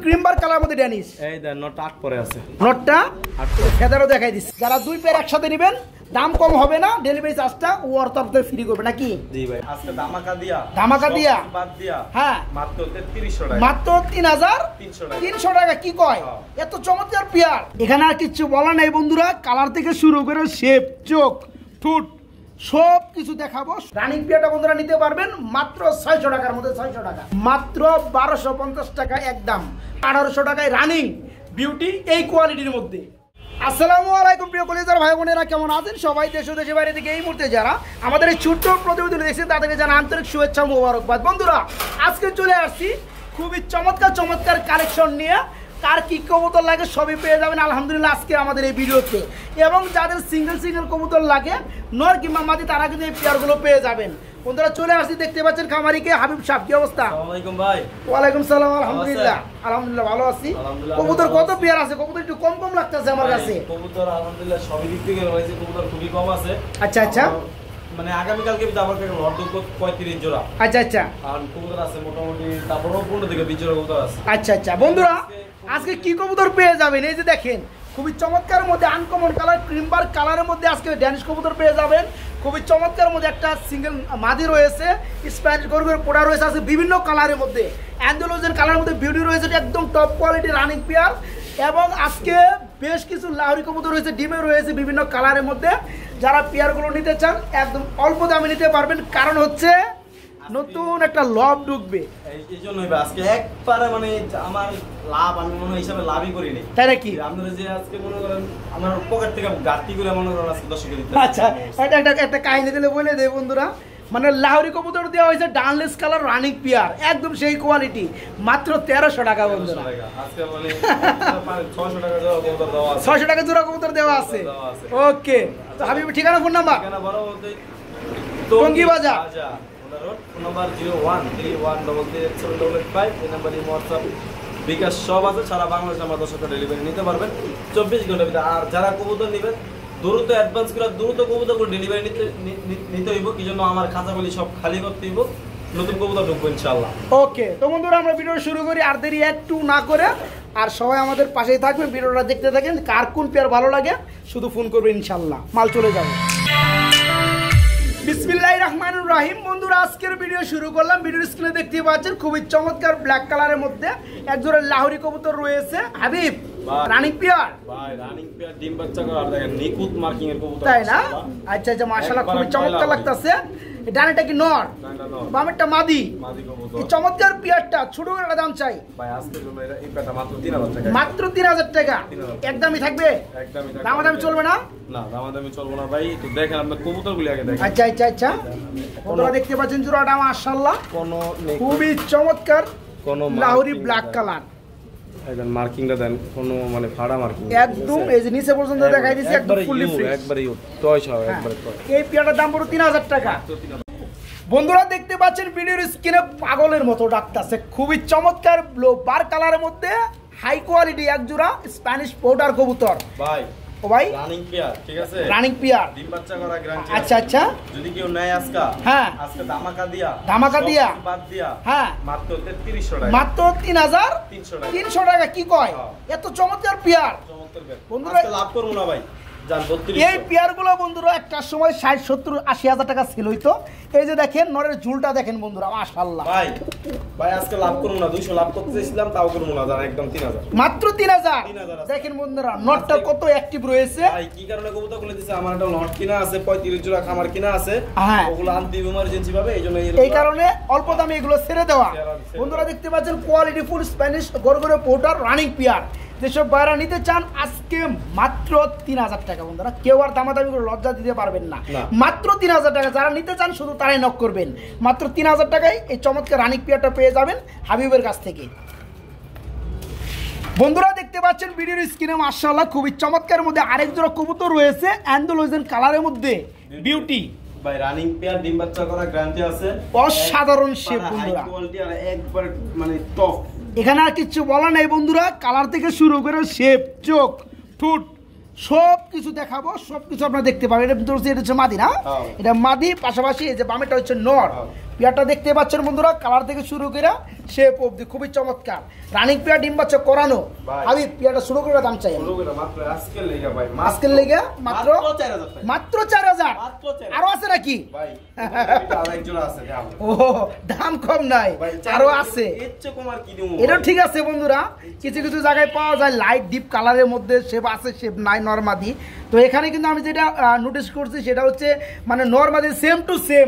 ক্রিমবার colour মধ্যে Danish. এই দেন নটটা 8 পরে আছে। নটটা ফেদারও দেখাই দিচ্ছি। যারা দুই পেয়ার একসাথে নেবেন দাম কম হবে না, ডেলিভারি চার্জটা ওর তরফ থেকে ফ্রি করবে নাকি? জি ভাই, আজকে ধামাকা দিয়া বাদ দিয়া হ্যাঁ মাত্র 3300 টাকা, মাত্র 3300 টাকা। কি কয় এত চমৎকার পেয়ার। এখানে আর কিছু বলা নাই বন্ধুরা, কালার থেকে শুরু করে শেপ, চোখ, ঠোঁট সব কিছু দেখাবো। রানিং পেয়ারটা বন্ধুরা নিতে পারবেন মাত্র 600 টাকার মধ্যে। 600 টাকা মাত্র 1250 টাকা একদম। 1800 টাকায় রানিং বিউটি এই কোয়ালিটির মধ্যে। আসসালামু আলাইকুম প্রিয় কলেজার ভাই বোনেরা, কেমন আছেন সবাই? দেশ ও দেশের বাইরে থেকে এই মুহূর্তে যারা আমাদের এই ছোট্ট প্রতিবেদন দেখছেন তাদেরকে জানা আন্তরিক শুভেচ্ছা মোবারকবাদ। বন্ধুরা আজকে চলে আসছি খুবই চমৎকার কালেকশন নিয়ে। কার কি কবুতর লাগে সবই পেয়ে যাবেন আলহামদুলিল্লাহ আজকে আমাদের এই ভিডিওতে। এবং যাদের সিঙ্গেল কবুতর লাগে নর কিংবা মাদি তারা কিন্তু এই পেয়ারগুলো পেয়ে যাবেন। বন্ধুরা চলে আসছি, দেখতে পাচ্ছেন খামারিকে হাবিব সাহেব। কি অবস্থা? আসসালামু আলাইকুম ভাই। ওয়ালাইকুম সালাম। আলহামদুলিল্লাহ ভালো আছি। কবুতর কত পেয়ার আছে? কবুতর একটু কম লাগতেছে আমার কাছে। কবুতর আলহামদুলিল্লাহ সবই দিক থেকে রয়েছে, কবুতর খুবই কম আছে। আচ্ছা মানে আগামী কালকে আবার লট 35 জোড়া। আচ্ছা আর কবুতর আছে মোটামুটি, তারপরও 15 থেকে 20 জোড়া কবুতর আছে। আচ্ছা বন্ধুরা আজকে কি কবুতর পেয়ে যাবেন? এই যে দেখেন খুবই চমৎকার মধ্যে আনকমন কালার, ক্রিমবার কালারের মধ্যে আজকে ড্যানিশ কবুতর পেয়ে যাবেন। খুবই চমৎকার মধ্যে একটা সিঙ্গেল মাদি রয়েছে, স্প্যানিশ গরুর পোড়া রয়েছে, আছে বিভিন্ন কালারের মধ্যে, অ্যান্ডালুজিয়ান কালারের মধ্যে বিউটি রয়েছে, একদম টপ কোয়ালিটি রানিং পেয়ার। এবং আজকে বেশ কিছু লাহোরি কবুতর রয়েছে, ডিমে রয়েছে বিভিন্ন কালারের মধ্যে। যারা পেয়ারগুলো নিতে চান একদম অল্প দামে নিতে পারবেন, কারণ হচ্ছে নতুন একটা লব ঢুকবে। এই জন্যই আজকে একবারে মানে আমার লাভ আমি মনে হয় হিসাবে লাভই করি নাই। তাই নাকি? আপনারা যে আজকে মনে করেন আমার পকেট থেকে গাড়তি করে মনে করেন আজকে 10 করে দিতে। আচ্ছা একটা কাহিনী দিলে বলে দেয় বন্ধুরা। মানে লাহোরি কবুতর দেওয়া হয়েছে ডানলেস কালার রানিং পেয়ার, একদম সেই কোয়ালিটি, মাত্র 1300 টাকা বন্ধুরা। আজকে মানে 600 টাকা জোড়া কবুতর দেওয়া আছে। 600 টাকা জোড়া কবুতর দেওয়া আছে। ওকে, তো হাবিব ঠিকানা ফোন নাম্বার? ঠিকানা বড় টঙ্গী বাজার। Phone number 0131338785। এই নাম্বারে WhatsApp বিকাশ সব আছে, সারা বাংলাদেশে আমরা 10 টাকা ডেলিভারি নিতে পারবেন 24 ঘন্টার ভিতরে। আর যারা কবুতর নেবেন দ্রুত অ্যাডভান্স করে দ্রুত কবুতর করে ডেলিভারি নিতে হইব। কি জন্য আমার খাঁচাগুলি সব খালি করতে হইব, নতুন কবুতর ঢুকবো ইনশাআল্লাহ। ওকে, তো বন্ধুরা আমরা ভিডিও শুরু করি, আর দেরি একটু না করে। আর সবাই আমাদের পাশেই থাকবেন, ভিডিওটা দেখতে থাকেন। কার কোন পেয়ার ভালো লাগে শুধু ফোন করবেন, ইনশাআল্লাহ মাল চলে যাবে। বিসমিল্লাহির রাহমানির রাহিম। বন্ধুরা আজকের ভিডিও শুরু করলাম। ভিডিওর স্ক্রিনে দেখতে পাচ্ছেন খুবই চমৎকার ব্ল্যাক কালারের মধ্যে একজোড়া লাহোরি কবুতর রয়েছে। হাবিব রানিং পেয়ার ভাই, রানিং পেয়ার ডিম বাচ্চা করে আর দেখেন নিখুঁত মার্কিং এর কবুতর, তাই না? আচ্ছা মাশাআল্লাহ খুবই চমৎকার লাগতেছে। ডানেটা কি নর, বামেরটা মাদি কবুতর। এই চমৎকার পেয়ারটা ছোট করে দাম চাই ভাই আজকের জন্য এই পেয়ারটা মাত্র 3000 টাকা। মাত্র 3000 টাকা একদমই থাকবে? একদমই থাকবে। দামাদামি চলবে না? না দামাদামি চলবে না ভাই। তো দেখেন আপনার কবুতরগুলি আগে দেখেন। আচ্ছা আপনারা দেখতে পাচ্ছেন জোড়াটা মাশাআল্লাহ খুবই চমৎকার, কোন লাহোরি ব্ল্যাক কালার। একদম মার্কিংটা দেন, কোনো মানে ফাড়া মার্কিং একদম এই যে নিচে পর্যন্ত দেখাই দিয়েছি, একদম ফুললি ফ্রি, একবারে টয় সহ একবারে টয়। এই পেয়ারটার দাম পুরো 3000 টাকা। বন্ধুরা দেখতে পাচ্ছেন ভিডিওর স্ক্রিনে পাগলের মতো ডাকতেছে, খুবই চমৎকার ব্লু বার কালারের মধ্যে হাই কোয়ালিটি এক জোড়া স্প্যানিশ পোর্টার কবুতর। ভাই ও ভাই রানিং পেয়ার, ঠিক আছে? রানিং পেয়ার ডিম বাচ্চা করা গ্যারান্টি। আচ্ছা যদি কেউ নেয় আজকে, হ্যাঁ আজকে ধামাকা দিয়া বাদ দিয়া হ্যাঁ মাত্র 3300 টাকা, মাত্র 3300 টাকা। কি কয় এত চমৎকার পেয়ার? চমৎকার পেয়ার বন্ধুরা আজকে লাভ করব না ভাই। এই পেয়ারগুলো বন্ধুরা একটা সময় 60-70-80 টাকা সেল হইতো। এই যে দেখেন নরের ঝুলটা দেখেন বন্ধুরা মাশাআল্লাহ। ভাই আজকে লাভ করব না, 200 লাভ করতে চাইছিলাম তাও করব না, জান একদম 3000, মাত্র 3000। দেখেন বন্ধুরা নটটা কত অ্যাক্টিভ রয়েছে। ভাই কি কারণে কবুতর গুলো দিছে, আমার একটা লট কিনা আছে 35 জোড়া খামার কিনা আছে, হ্যাঁ ওগুলো আনতে ইমার্জেন্সি ভাবে, এই কারণে অল্প দামে এগুলো ছেড়ে দেওয়া। বন্ধুরা দেখতে পাচ্ছেন কোয়ালিটি ফুল স্প্যানিশ গরগরে পোর্টার রানিং পেয়ার। যেসব বাইরা নিতে চান আজকে মাত্র 3000 টাকা। বন্ধুরা কেউ আর দামাদামি করে লজ্জা দিতে পারবেন না, মাত্র 3000 টাকা। যারা নিতে চান শুধু তারাই নক করবেন, মাত্র 3000 টাকায় এই চমৎকার রানিং পেয়ারটা পেয়ে যাবেন হাবিবের কাছ থেকে। বন্ধুরা দেখতে পাচ্ছেন ভিডিওর স্ক্রিনে মাশাআল্লাহ খুবই চমৎকার মধ্যে আরেক জোড়া কবুতর রয়েছে অ্যান্ডালুজিয়ান কালারের মধ্যে বিউটি। ভাই রানিং পেয়ার ডিম বাচ্চা করা গ্যারান্টি আছে, অসাধারণ শেপ বন্ধুরা, হাই কোয়ালিটি আর একবার মানে টপ। এখানে আর কিছু বলা নাই বন্ধুরা, কালার থেকে শুরু করে শেপ, চোখ, ঠোঁট সব কিছু দেখাবো, সব কিছু আপনারা দেখতে পাবেন। এটা হচ্ছে মাদি না, এটা মাদি, পাশাপাশি এই যে বামেটা হচ্ছে নর। পেয়ারটা দেখতে পাচ্ছেন বন্ধুরা, কালার থেকে শুরু করে শেপ অবধি খুবই চমৎকার। রানিং পেয়ার ডিম বাচ্চা করানো। ভাই। আমি পেয়ারটা শুরু করে দাম চাই শুরু করে মাত্র আজকের লেগা ভাই, আজকের লেগে মাত্র 4000 টাকা। মাত্র 4000। মাত্র 4000 আরো আছে নাকি ভাই? এটা আরেক জোড়া আছে দাম। ও দাম কম নাই, ভাই, আরো আছে। এর চেয়ে কম আর কি দিমু? এটা ঠিক আছে বন্ধুরা, কিছু কিছু জায়গায় পাওয়া যায় লাইট ডিপ কালারের মধ্যে শেপ আছে, শেপ নাই নরমাদি। তো এখানে কিন্তু আমি যেটা নোটিস করছি সেটা হচ্ছে মানে নরমাদি সেম টু সেম।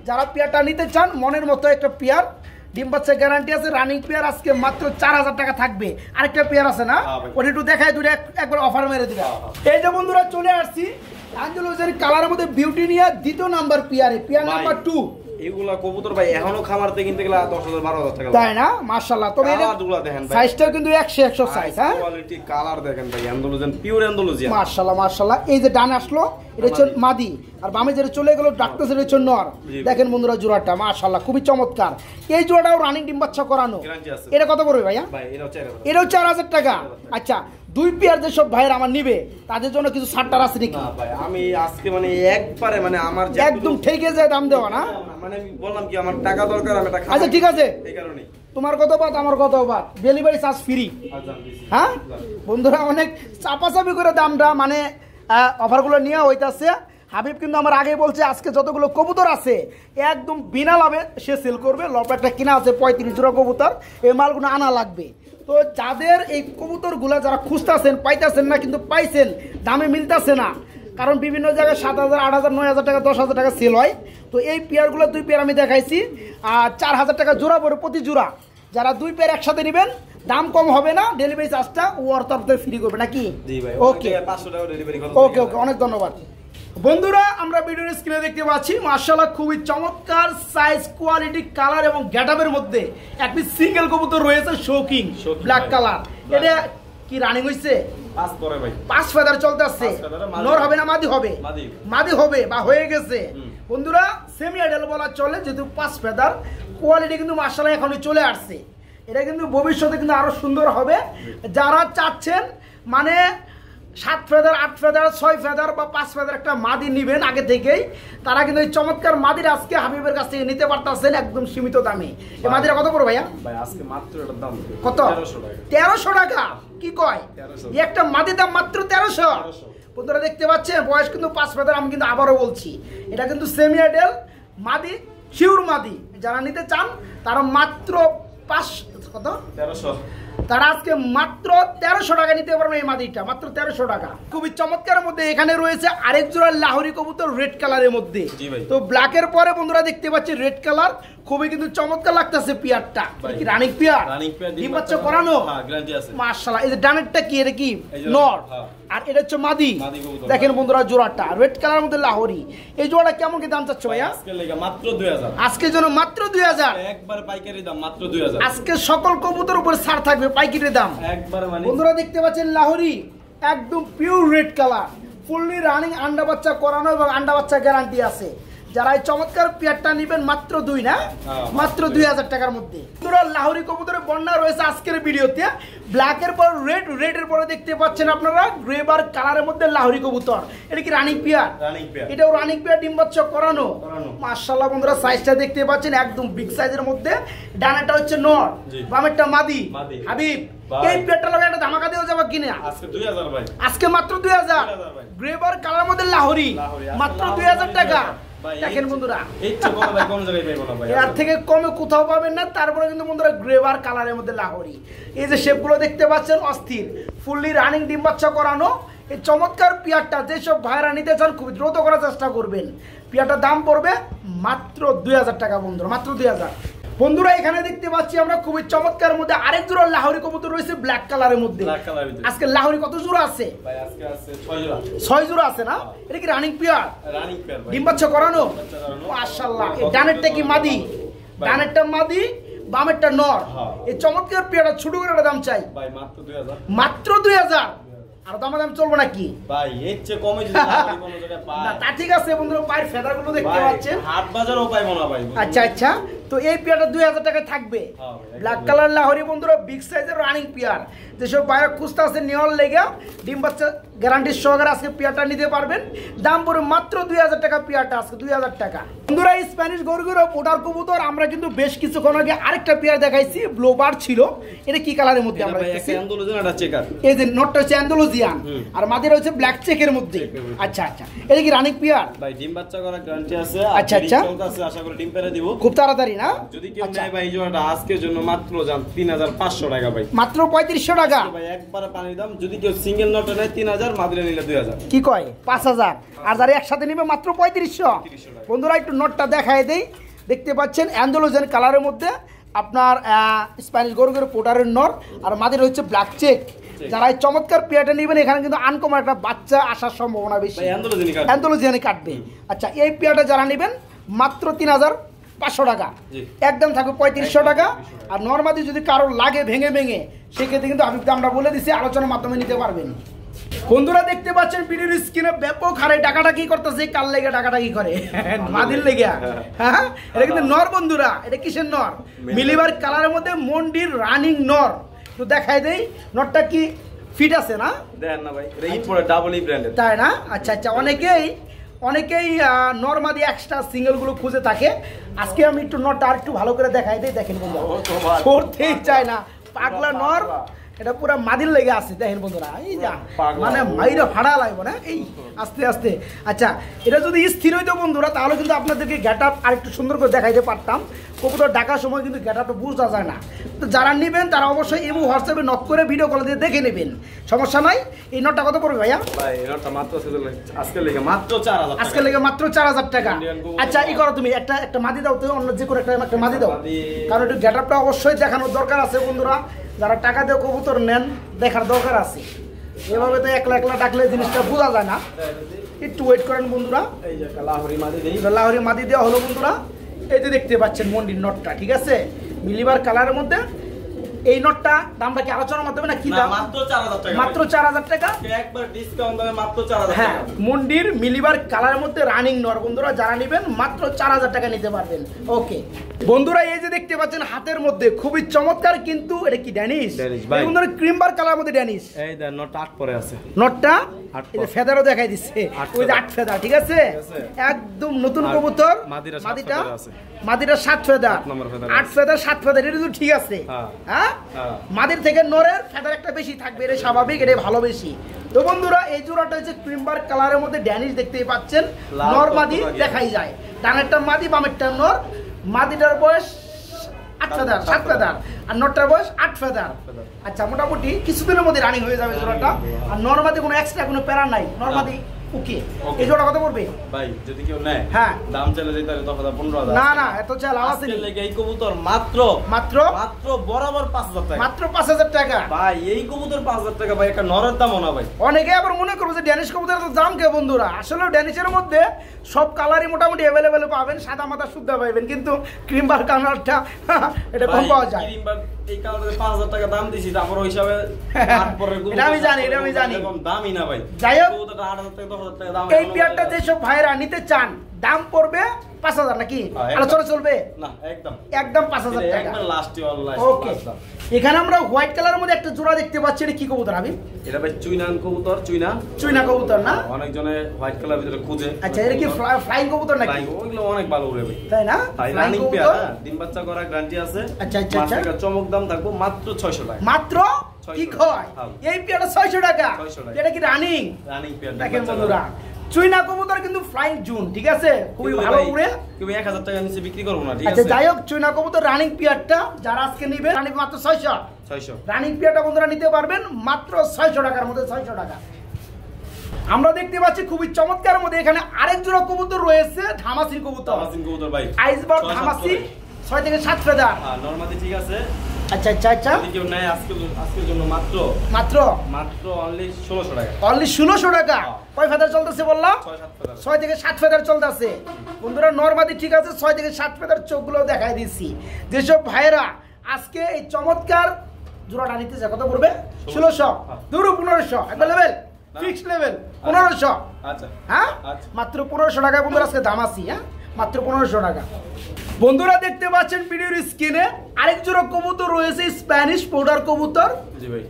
যারা পেয়ারটা নিতে চান মনের মতো একটা পেয়ার, ডিম বাচ্চা গ্যারান্টি আছে। রানিং পেয়ার আজকে মাত্র 4000 টাকা থাকবে। আরেকটা পেয়ার আছে না, ওটা একটু দেখায় দুটো একবার অফার মেরে দিবে। এই যে বন্ধুরা চলে আসছি অ্যাঞ্জেলোজের কালারের মধ্যে বিউটি নিয়ে দ্বিতীয় নাম্বার পেয়ারে, পেয়ার নাম্বার 2। এগুলা কবুতর ভাই এখনো খামারতে কিনতে গেলে 10,000 12,000 টাকা। তাই না? মাশাআল্লাহ। তবে এটা কালারগুলা দেখেন ভাই, সাইজটা কিন্তু 100 সাইজ। হ্যাঁ কোয়ালিটি কালার দেখেন ভাই, অ্যান্ডালুজিয়ান পিওর অ্যান্ডালুজিয়ান। মাশাআল্লাহ মাশাআল্লাহ। এই যে ডান আসলো এটা হচ্ছে মাদি, আর বামে যেটা চলে গেল ডাক্তার সেটা হচ্ছে নর। দেখেন বন্ধুরা জোড়াটা মাশাআল্লাহ খুবই চমৎকার। এই জোড়াটাও রানিং ডিম বাচ্চা করানো। গ্যারান্টি আছে। এটা কত পড়বে ভাইয়া? ভাই এটাও 4000। এটাও 4000 টাকা। আচ্ছা, দুই পেয়ার যে সব ভাইয়ের আমার নিবে তাদের জন্য কিছু ছাড়টার আছে নাকি? না ভাই, আমি আজকে মানে একবারে মানে আমার একদম ঠেকে যায় দাম দেওয়া না। মানে আমি বললাম কি আমার টাকা দরকার, আমি টাকা। আচ্ছা ঠিক আছে, এই কারণেই তোমার কত বাদ আমার কত বাদ, ডেলিভারি চার্জ ফ্রি। হ্যাঁ বন্ধুরা, অনেক চাপাচাপি করে দামটা মানে অফারগুলো নিয়ে হইতাছে। হাবিব কিন্তু আমার আগে বলছে আজকে যতগুলো কবুতর আছে একদম বিনা লাভে সে সেল করবে। লপ একটা কিনা আছে 35 জোড়া কবুতর, এই মালগুলো আনা লাগবে। তো যাদের এই কবুতরগুলো যারা খুঁজতেছেন পাইতেছেন না, কিন্তু পাইছেন দামে মিলতেছে না, কারণ বিভিন্ন জায়গায় 7,000 8,000 9,000 টাকা 10,000 টাকা সেল হয়। তো এই পেয়ারগুলো দুই পেয়ার আমি দেখাইছি, আর 4,000 টাকা জোড়া পড়ে প্রতি জোড়া। যারা দুই পেয়ার একসাথে নেবেন দাম কম হবে না, ডেলিভারি চার্জটা ওর তরফ থেকে ফ্রি করবে নাকি? ওকে 500 টাকা ডেলিভারি খরচ। ওকে ওকে, অনেক ধন্যবাদ। বন্ধুরা আমরা ভিডিওর স্ক্রিনে দেখতে পাচ্ছি মাশাআল্লাহ খুবই চমৎকার সাইজ, কোয়ালিটি, কালার এবং গেটআপের মধ্যে একটি সিঙ্গেল কবুতর রয়েছে শোকিং ব্ল্যাক কালার। এটা কি রানিং হইছে? 5 করে ভাই, 5 ফেদার চলতেছে। নর হবে না মাদি হবে? মাদি হবে বা হয়ে গেছে। বন্ধুরা সেমি আইডাল বলা চলে, যেহেতু 5 ফেদার কোয়ালিটি কিন্তু মাশাআল্লাহ এখনই চলে আসছে। এটা কিন্তু ভবিষ্যতে কিন্তু আরো সুন্দর হবে। যারা চাচ্ছেন মানে 7 ফেদার 8 ফেদার 6 ফেদার বা 5 ফেদার একটা মাদি নিবেন আগে থেকেই, তারা কিন্তু এই চমৎকার মাদির আজকে হাবিবের কাছ থেকে নিতে পারতেছেন একদম সীমিত দামে। এই মাদিরা কত পড়বে ভাইয়া? ভাই আজকে মাত্র এটার দাম কত? 1300 টাকা। কি কয়? এই একটা মাদির দাম মাত্র 1300। বন্ধুরা দেখতে পাচ্ছেন বয়স কিন্তু 5 ফেদার। আমি কিন্তু আবারও বলছি এটা কিন্তু সেমি আইডাল মাদি, শিউর মাদি। যারা নিতে চান তারা মাত্র 5 কত 1300, তারা আজকে মাত্র 1300 টাকা নিতে পারবেন এই মাদিটা, মাত্র 1300 টাকা। খুবই চমৎকার মধ্যে এখানে রয়েছে আরেক জোড়া লাহোরি কবুতর রেড কালারের মধ্যে। তো ব্ল্যাকের পরে বন্ধুরা দেখতে পাচ্ছি রেড কালার, খুবই কিন্তু চমৎকার লাগতেছে পিয়ারটা। কি রানিং পিয়ার? ডিম বাচ্চা করানো। হ্যাঁ গ্যারান্টি আছে মাশাআল্লাহ। এই যে ডানেরটা কি, এটা কি নর আর এটা হচ্ছে মাদি। দেখেন বন্ধুরা জোড়াটা রেড কালারের মধ্যে লাহোরি। এই জোড়াটা কেমন কি দাম চাচ্ছ ভাইয়া? আজকে লাগা মাত্র 2000। আজকের জন্য মাত্র 2000, একবার পাইকারি দাম মাত্র 2000। আজকে সকল কবুতর উপর ছাড় থাকবে পাইকারি দাম একবার। মানে বন্ধুরা দেখতে পাচ্ছেন লাহোরি একদম pure red colour, fully running, আন্ডা বাচ্চা করানো এবং আন্ডা বাচ্চা গ্যারান্টি আছে। যারা এই চমৎকার পেয়ারটা নেবেন মাত্র 2 না মাত্র 2000 টাকার মধ্যে। বন্ধুরা লাহোরি কবুতরের বন্যা রয়েছে আজকের ভিডিওতে। ব্ল্যাকের পর রেড, রেডের পরে দেখতে পাচ্ছেন আপনারা গ্রে বার কালারের মধ্যে লাহোরি কবুতর। এটা কি রানিং পেয়ার? এটাও রানিং পেয়ার, ডিম বাচ্চা করানো। মাশাআল্লাহ বন্ধুরা সাইজটা দেখতে পাচ্ছেন একদম বিগ সাইজের মধ্যে। ডানাটা হচ্ছে নর, বামেরটা মাদি। হাবিব এই পেয়ারটা লাগা একটা ধামাকা দেওয়া যাবে কিনা? আজকে 2000 ভাই, আজকে মাত্র 2000। গ্রে বার কালারের মধ্যে লাহোরি মাত্র 2000 টাকা। দেখেন বন্ধুরা এর থেকে কমে কোথাও পাবেন না। তারপরে কিন্তু বন্ধুরা গ্রেভার কালারের মধ্যে লাহোরি। এই যে শেপগুলো দেখতে পাচ্ছেন অস্থির, ফুললি রানিং, ডিম বাচ্চা করানো। এই চমৎকার পিয়ারটা যেসব ভাইরা নিতে চান খুব দ্রুত করার চেষ্টা করবেন। পিয়ারটার দাম পড়বে মাত্র 2000 টাকা বন্ধুরা, মাত্র 2000। বন্ধুরা এখানে দেখতে পাচ্ছি আমরা খুবই চমৎকার মধ্যে আরেক জোড়া লাহোরি কবুতর রয়েছে ব্ল্যাক কালারের মধ্যে। আজকে লাহোরি কত জোড়া আছে ভাই? আজকে আছে 6 জোড়া। 6 জোড়া আছে না? এটা কি রানিং পেয়ার? রানিং পেয়ার ভাই, ডিম বাচ্চা করানো। মাশাআল্লাহ। এই ডানেরটা কি মাদি? ডানেরটা মাদি, বামেরটা নর। এই চমৎকার পেয়ারটা ছোট করে একটা দাম চাই ভাই মাত্র 2000। মাত্র 2000। আর দাম চলবে নাকি ভাই? এর চেয়ে কমে যদি লাহোরি কোনো জায়গায় পায় না তা ঠিক আছে বন্ধুরা। পায়ের ফেদারগুলো দেখতে পাচ্ছেন, হাট বাজারও পায় মনে হয় ভাই। আচ্ছা আচ্ছা তো এই পেয়ারটা 2000 টাকায় থাকবে। ব্ল্যাক কালার লাহোরি বন্ধুরা, বিগ সাইজের রানিং পেয়ার। যেসব ভাইয়া খুঁজতে আছে নেওয়ার লেগে ডিম বাচ্চা গ্যারান্টির সহকারে আজকে পেয়ারটা নিতে পারবেন। দাম পড়ে মাত্র 2000 টাকা পেয়ারটা, আজকে 2000 টাকা। বন্ধুরা স্প্যানিশ গরুগুলো পোটার কবুতর আমরা কিন্তু বেশ কিছুক্ষণ আগে আরেকটা পেয়ার দেখাইছি, ব্লোবার ছিল। এটা কি কালারের মধ্যে আমরা দেখতেছি? এই যে নটটা হচ্ছে অ্যান্ডালুজিয়ান আর মাদের হচ্ছে ব্ল্যাক চেকের মধ্যে। আচ্ছা আচ্ছা, এটা কি রানিং পেয়ার? ভাই ডিম বাচ্চা করার গ্যারান্টি আছে। আচ্ছা আচ্ছা, আশা করি ডিম পেরে দিব খুব তাড়াতাড়ি না? যদি কেউ নেয় ভাই এই জোড়াটা আজকের জন্য মাত্র জান 3500 টাকা ভাই, মাত্র 3500 টাকা ভাই, একবারে পানির দাম। যদি কেউ সিঙ্গেল নটে নেয় 3000, মাদরে নিলে 2000। কি কয় 5000, আর যারা একসাথে নেবে মাত্র 3500। বন্ধুরা একটু নটটা দেখায় দেই, দেখতে পাচ্ছেন অ্যান্ডালুজিয়ান কালারের মধ্যে আপনার স্প্যানিশ গরুগুলো পোটারের নর আর মাদের হচ্ছে ব্ল্যাক চেক। যারা এই চমৎকার পেয়ারটা নেবেন এখানে কিন্তু আনকমন একটা বাচ্চা আসার সম্ভাবনা বেশি, অ্যান্ডালুজিয়ানে কাটবে। আচ্ছা, এই পেয়ারটা যারা নেবেন মাত্র 3500 টাকা, একদম থাকবে 3500 টাকা। আর নরমাদি যদি কারো লাগে ভেঙে ভেঙে, সেক্ষেত্রে কিন্তু আমরা বলে দিচ্ছি আলোচনার মাধ্যমে নিতে পারবেন। বন্ধুরা দেখতে পাচ্ছেন ভিডিওর স্ক্রিনে ব্যাপক হারে টাকাটা কি করতেছে, কার লেগে টাকাটা কি করে, মাদির লেগে। হ্যাঁ, এটা কিন্তু নর বন্ধুরা। এটা কিসের নর? মিলিবার কালারের মধ্যে মন্ডির রানিং নর। তো দেখাই দেই নরটা কি ফিট আছে না? দেখেন না ভাই, এটা ইম্পোর্টেড ডাবল ই ব্র্যান্ডের, তাই না? আচ্ছা আচ্ছা, অনেকেই নরমাদি এক্সট্রা সিঙ্গেলগুলো খুঁজে থাকে। আজকে আমি একটু নরটা আর একটু ভালো করে দেখাই দিই। দেখেন বন্ধুরা, করতেই চায় না, পাগলা নর। এটা পুরো মাদির লেগে আছে, দেখেন বন্ধুরা। এই যা মানে মাইরা ফাড়া লাগবে না, এই আস্তে আস্তে। আচ্ছা, এটা যদি স্থির হইতো বন্ধুরা, তাহলে কিন্তু আপনাদেরকে গেট আপ আর একটু সুন্দর করে দেখাইতে পারতাম। কবুতর ডাকার সময় কিন্তু গেট আপটা বোঝা যায় না। তো যারা নেবেন তারা অবশ্যই ইমো হোয়াটসঅ্যাপে নক করে ভিডিও কল দিয়ে দেখে নেবেন, সমস্যা নাই। এই নটটা কত পড়বে ভাইয়া? ভাই এই নটটা মাত্র আজকে লেগে মাত্র 4000 টাকা, আজকে লেগে মাত্র 4000 টাকা। আচ্ছা, এই করো তুমি একটা মাদি দাও তো, অন্য যে কোনো একটা মাদি দাও, কারণ একটু গেট আপটা অবশ্যই দেখানোর দরকার আছে বন্ধুরা। যারা টাকা দিয়ে কবুতর নেন দেখার দরকার আছে, এভাবে তো একলা একলা ডাকলে জিনিসটা বোঝা যায় না। একটু ওয়েট করেন বন্ধুরা। এই যে লাহোরি মাদি দেই, লাহোরি মাদি দেওয়া হলো বন্ধুরা। এই যে দেখতে পাচ্ছেন মন্ডির নটটা, ঠিক আছে, মিলিবার কালারের মধ্যে। এই নটটা দামটা কি আলোচনার মাধ্যমে না কি দাম? মাত্র 4000 টাকা, মাত্র 4000 টাকা, একবার ডিসকাউন্ট দামে মাত্র 4000 টাকা। হ্যাঁ, মন্ডির মিলিবার কালারের মধ্যে রানিং নর বন্ধুরা, যারা নেবেন মাত্র 4000 টাকা নিতে পারবেন। ওকে বন্ধুরা, এই যে দেখতে পাচ্ছেন হাতের মধ্যে খুবই চমৎকার, কিন্তু এটা কি ড্যানিশ বন্ধুরা, ক্রিমবার কালারের মধ্যে ড্যানিশ। এই দেন নটটা 8 পরে আছে, নটটা এই যে ফেদারও দেখাই দিচ্ছে, ওই যে 8 ফেদার, ঠিক আছে, একদম নতুন কবুতর। মাদিরা 7 ফেদার, 8 ফেদার 7 ফেদার, এটা তো ঠিক আছে। হ্যাঁ, মাদির থেকে নরের ফেদার একটা বেশি থাকবে, এটা স্বাভাবিক, এটা ভালো বেশি। তো বন্ধুরা এই জোড়াটা হচ্ছে ক্রিমবার কালারের মধ্যে ড্যানিশ, দেখতেই পাচ্ছেন। নর মাদি দেখাই যায়, ডানেরটা মাদি বামেরটা নর। মাদিটার বয়স 8 ফেদার 7 ফেদার, আর নরটার বয়স 8 ফেদার। আচ্ছা, মোটামুটি কিছুদিনের মধ্যে রানিং হয়ে যাবে জোড়াটা। আর নরমাদি কোনো এক্সট্রা কোনো প্যারা নাই, নরমাদি ওকে। এই জোড়া কত পড়বে ভাই? যদি কেউ নেয়, হ্যাঁ, দাম চলে যায় তাহলে 15000। না না, এত চাল আছে লেগে এই কবুতর মাত্র মাত্র মাত্র বরাবর 5000 টাকা, মাত্র 5000 টাকা ভাই। এই কবুতর 5000 টাকা ভাই, একটা নরের দামও না ভাই। অনেকে আবার মনে করবে যে ড্যানিশ কবুতরের তো দাম কে বন্ধুরা। আসলে ড্যানিশের মধ্যে সব কালারই মোটামুটি अवेलेबल পাবেন, সাদা মাথা শুদ্ধ পাবেন, কিন্তু ক্রিমবার কালারটা এটা কম পাওয়া যায়। ক্রিমবার এই কালারে 5000 টাকা দাম দিছি, তারপর ওই হিসাবে আট পরে এটা আমি জানি, এটা আমি জানি, এরকম দামই না ভাই। যাই হোক, কবুতরটা 8000 টাকা 10000 টাকা দাম। এই পেয়ারটা যেসব ভাইরা নিতে চান দাম পড়বে 5000 নাকি? আলোচনা চলবে না, একদম একদম 5000 টাকা, একবার লাস্টে অনলাইন। ওকে, এখানে আমরা হোয়াইট কালারের মধ্যে একটা জোড়া দেখতে পাচ্ছি। এটা কি কবুতর আমি? এটা ভাই চুইনান কবুতর, চুইনা কবুতর না? অনেকজনে হোয়াইট কালার ভিতরে খুঁজে। আচ্ছা, এটা কি ফ্লাইং কবুতর নাকি? ওইগুলো অনেক ভালো উড়ে ভাই, তাই না? রানিং পেয়ার, ডিম বাচ্চা করা গ্যারান্টি আছে। আচ্ছা আচ্ছা আচ্ছা, চমক দাম থাকবো মাত্র 600 টাকা, মাত্র। কি কয় এই পেয়ারটা 600 টাকা? এটা কি রানিং পেয়ার? দেখেন বন্ধুরা, চুইনা কবুতর কিন্তু ফ্লাইং জুন, ঠিক আছে, খুবই ভালো উড়ে। কেউ 1000 টাকা নিচে বিক্রি করব না, ঠিক আছে। আচ্ছা, যাই হোক, চুইনা কবুতর রানিং পেয়ারটা যারা আজকে নেবে রানিং মাত্র 600 রানিং পেয়ারটা বন্ধুরা নিতে পারবেন মাত্র 600 টাকার মধ্যে, 600 টাকা। আমরা দেখতে পাচ্ছি খুবই চমৎকার মধ্যে এখানে আরেক জোড়া কবুতর রয়েছে, ধামাসির কবুতর ভাই, আইসবার্গ ধামাসি, 6 থেকে 7 ফেদার। হ্যাঁ, নরমালি ঠিক আছে। আচ্ছা আচ্ছা আচ্ছা, যদি কেউ নেয় আজকের জন্য মাত্র অনলি 1600 টাকা, অনলি 1600 টাকা। কয় ফেদার চলতেছে বললাম? 6 থেকে 7 ফেদার চলতেছে বন্ধুরা। নরমালি ঠিক আছে, 6 থেকে 7 ফেদার, চোখগুলো দেখাই দিচ্ছি। যেসব ভাইরা আজকে এই চমৎকার জোড়াটা নিতে চায়, কত পড়বে? 1600, ধরো 1500, একটা লেভেল ফিক্সড লেভেল 1500। আচ্ছা, হ্যাঁ, মাত্র 1500 টাকায় বন্ধুরা আজকে ধামাসি। হ্যাঁ, মাত্র 1500 টাকা। বন্ধুরা দেখতে পাচ্ছেন ভিডিওর স্ক্রিনে আরেক জোড়া কবুতর রয়েছে, স্প্যানিশ পোডার কবুতর। জি ভাই,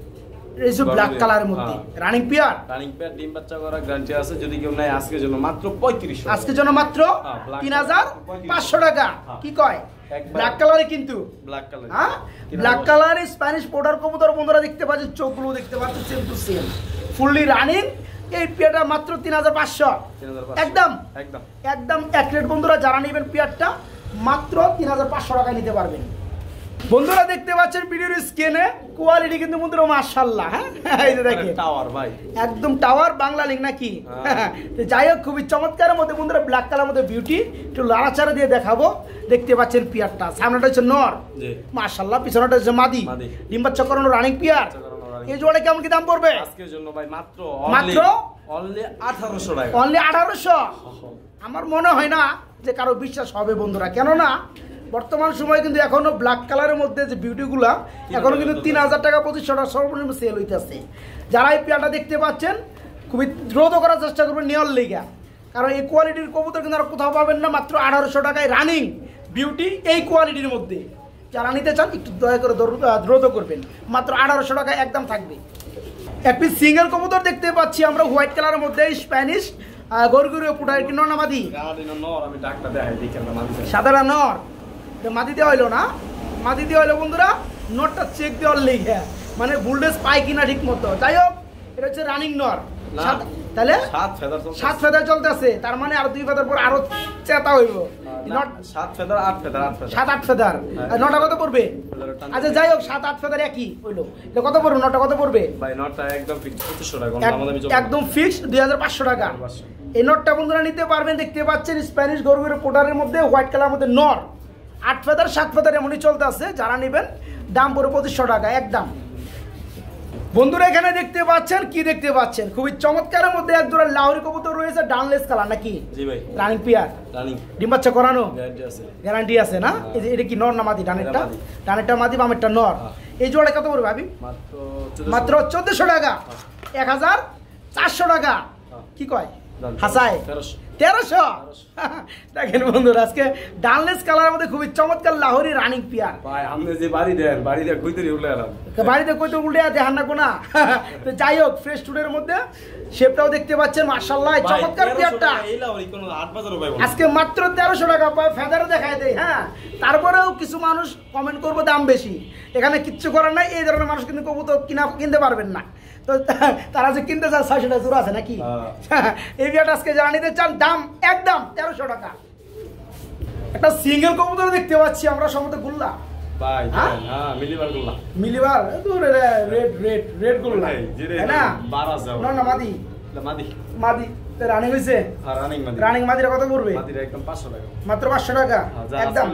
এই যে ব্ল্যাক কালারের মধ্যে রানিং পেয়ার। রানিং পেয়ার, ডিম বাচ্চা করা গ্যারান্টি আছে। যদি কেউ নেয় আজকের জন্য মাত্র 3500। আজকের জন্য মাত্র 3500 টাকা। কি কয়? ব্ল্যাক কালারে, কিন্তু ব্ল্যাক কালার, হ্যাঁ ব্ল্যাক কালারে স্প্যানিশ পোডার কবুতর। বন্ধুরা দেখতে পাচ্ছেন চোখগুলো দেখতে পাচ্ছেন same to same, fully running. এই পেয়ারটা মাত্র 3500 একদম একদম একদম এক রেট। বন্ধুরা যারা নেবেন পেয়ারটা মাত্র 3500 টাকা নিতে পারবেন। বন্ধুরা দেখতে পাচ্ছেন ভিডিওর স্ক্রিনে কোয়ালিটি কিন্তু বন্ধুরা মাশাআল্লাহ। হ্যাঁ এই যে দেখেন টাওয়ার ভাই, একদম টাওয়ার বাংলা লিঙ্ক নাকি। তো যাই হোক খুবই চমৎকারের মধ্যে বন্ধুরা ব্ল্যাক কালার মধ্যে বিউটি। একটু লাড়াচাড়া দিয়ে দেখাবো। দেখতে পাচ্ছেন পিয়ারটা, সামনেটা হচ্ছে নর মাশাআল্লাহ, পিছনেটা হচ্ছে মাদি। ডিম বাচ্চা করানো রানিং পিয়ার। এই জোড়া কেমন কি দাম পড়বে আজকের জন্য ভাই? মাত্র অনলি 1800 টাকা। অনলি 1800। আমার মনে হয় না যে কারো বিশ্বাস হবে বন্ধুরা, কেননা বর্তমান সময় কিন্তু এখনো ব্ল্যাক কালারের মধ্যে যে বিউটিগুলা এখনো কিন্তু 3000 টাকা 2500 টাকা সর্বনিম্ন সেল হইতেছে। যারা এই পেয়ারটা দেখতে পাচ্ছেন খুবই দ্রুত করার চেষ্টা করবেন নেওয়ার লেগা, কারণ এই কোয়ালিটির কবুতর কিন্তু আর কোথাও পাবেন না। মাত্র 1800 টাকায় রানিং বিউটি এই কোয়ালিটির মধ্যে। যারা নিতে চান একটু দয়া করে দ্রুত করবেন, মাত্র 1800 টাকায় একদম থাকবে। এক পিস সিঙ্গেল কবুতর দেখতে পাচ্ছি আমরা হোয়াইট কালারের মধ্যে, স্প্যানিশ গরগুরিও পুটার কি নর না মাদি? আমি ডাকটা দেখাই দিই কেন মাদি, সাদারা নর। মাদি দেওয়া হইলো না, মাদি দেওয়া হইলো বন্ধুরা নরটা চেক দেওয়ার লেগে, মানে বুলডেজ পাই কিনা ঠিক মতো। যাই হোক এটা হচ্ছে রানিং নর। তাহলে 7 ফেদার চলতেছে, তার মানে আর 2 ফেদার পর আরো চেতা হইব। 7 ফেদার 8 ফেদার 7-8 ফেদার। আর নটা কত পড়বে? আচ্ছা যাই হোক 7-8 ফেদার একই হইলো। এটা কত পড়বে? নটা কত পড়বে ভাই? নটা একদম ফিক্স 2500 টাকা, একদম ফিক্সড 2500 টাকা। এই নটটা বন্ধুরা নিতে পারবেন। দেখতে পাচ্ছেন স্প্যানিশ গরগুর পোটারের মধ্যে হোয়াইট কালার মধ্যে নর, 8 ফেদার 7 ফেদার এমনই চলতে আছে। যারা নেবেন দাম পড়বে 2500 টাকা একদম। বন্ধুরা এখানে দেখতে পাচ্ছেন, কি দেখতে পাচ্ছেন? খুবই চমৎকারের মধ্যে এক জোড়া লাহোরি কবুতর রয়েছে, ডানলেস কালার নাকি? জি ভাই, রানিং পিয়ার, রানিং ডিম বাচ্চা করানো গ্যারান্টি আছে, গ্যারান্টি আছে না? এই যে এটা কি নর না মাদি? ডানেরটা মাদি, বামেরটা নর। এই জোড়া কত পড়বে ভাবি? মাত্র 1400 টাকা, 1400 টাকা। কি কয় হাসায়? 1300। দেখেন বন্ধুরা আজকে ডানলেস কালারের মধ্যে খুবই চমৎকার লাহোরি রানিং পিয়ার। ভাই আপনি যে বাড়ি দেন, বাড়িতে কইতে উল্টে এলাম, বাড়িতে কইতে উল্টে দেখান না কোনা। তো যাই হোক ফ্রেশ টুডের মধ্যে শেপটাও দেখতে পাচ্ছেন মাশাআল্লাহ, চমৎকার পিয়ারটা। আজকে মাত্র 1300 টাকা পায়, ফেদারও দেখায় দেয়। হ্যাঁ তারপরেও কিছু মানুষ কমেন্ট করবো দাম বেশি, এখানে কিচ্ছু করার নাই। এই ধরনের মানুষ কিন্তু কবুতর কিনতে পারবেন না। তো তারা যে কিনতে চান 600 টাকা জোড়া আছে নাকি? এই বিয়াটা আজকে যারা নিতে চান দাম একদম 1300 টাকা। একটা সিঙ্গেল কবুতর দেখতে পাচ্ছি আমরা সমুদ্র গুল্লা ভাই। হ্যাঁ মিলিবার গুল্লা, মিলিবার রেড রেড রেড গুল্লা না? 12 না মাদি, মাদি মাদি রানিং হইছে। রানিং মাদি, রানিং মাদিরা কত পড়বে? মাদিরা একদম 500 টাকা, মাত্র 500 টাকা একদম।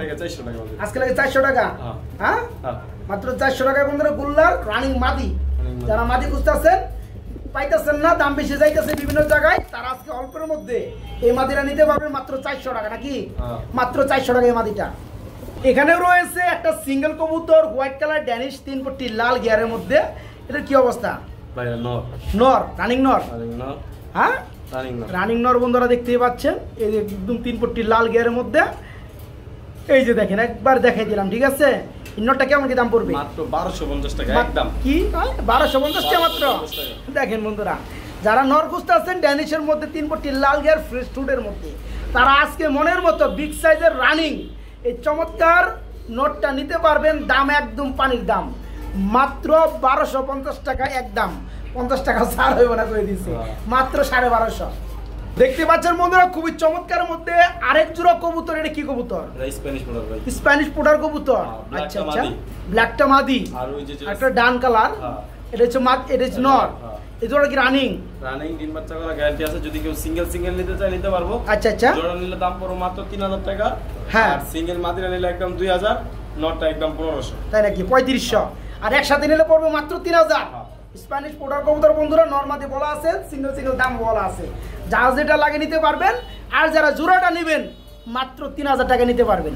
আজকে লাগে 400 টাকা। হ্যাঁ মাত্র 400 টাকায় বন্ধুরা গুল্লার রানিং মাদি। যারা মাদি খুঁজতেছেন পাইতেছেন না, দাম বেশি যাইতেছে বিভিন্ন জায়গায়, তারা আজকে অল্পের মধ্যে এই মাদিরা নিতে পারবেন মাত্র 400 টাকা নাকি? মাত্র 400 টাকা এই মাদিটা। এখানেও রয়েছে একটা সিঙ্গেল কবুতর হোয়াইট কালার ড্যানিশ 3 পট্টি লাল গিয়ারের মধ্যে। এটা কি অবস্থা ভাই? নর, নর রানিং নর। হ্যাঁ রানিং নর বন্ধুরা দেখতেই পাচ্ছেন, এই যে একদম 3 পট্টি লাল গিয়ারের মধ্যে। এই যে দেখেন একবার দেখাই দিলাম, ঠিক আছে? ইন্নরটা কেমন কি দাম পড়বে? মাত্র 1250 টাকা একদম। কি 1250 টাকা মাত্র? দেখেন বন্ধুরা যারা নর খুঁজতে আছেন ড্যানিশের মধ্যে 3 পট্টি লাল গিয়ার ফ্রেশ ফুডের মধ্যে, তারা আজকে মনের মতো বিগ সাইজের রানিং এই চমৎকার নটটা নিতে পারবেন। দাম একদম পানির দাম, মাত্র 1250 টাকা একদম। 50 টাকা ছাড় হইব না করে দিচ্ছে, মাত্র 1250। দেখতে পাচ্ছেন বন্ধুরা খুবই চমৎকার মধ্যে আরেক জোড়া কবুতর। এটা কি কবুতর? স্প্যানিশ পোডার কবুতর। আচ্ছা আচ্ছা, ব্ল্যাকটা মাদি আর একটা ডান কালার। এটা হচ্ছে এটা হচ্ছে নর। এই জোড়া কি রানিং? রানিং ডিম বাচ্চা করা গ্যারান্টি আছে। যদি কেউ সিঙ্গেল নিতে চায় নিতে পারবো। আচ্ছা আচ্ছা, জোড়া নিলে দাম পড়বে মাত্র 3000 টাকা। হ্যাঁ আর সিঙ্গেল মাদিরা নিলে একদম 2000, নটটা একদম 1500। তাই নাকি? 3500। আর একসাথে নিলে পড়বে মাত্র 3000। স্প্যানিশ পোডার কবুতর বন্ধুরা নরমাদি বলা আছে, সিঙ্গেল দাম বলা আছে। যা যেটা লাগে নিতে পারবেন। আর যারা জোড়াটা নেবেন মাত্র 3000 টাকা নিতে পারবেন।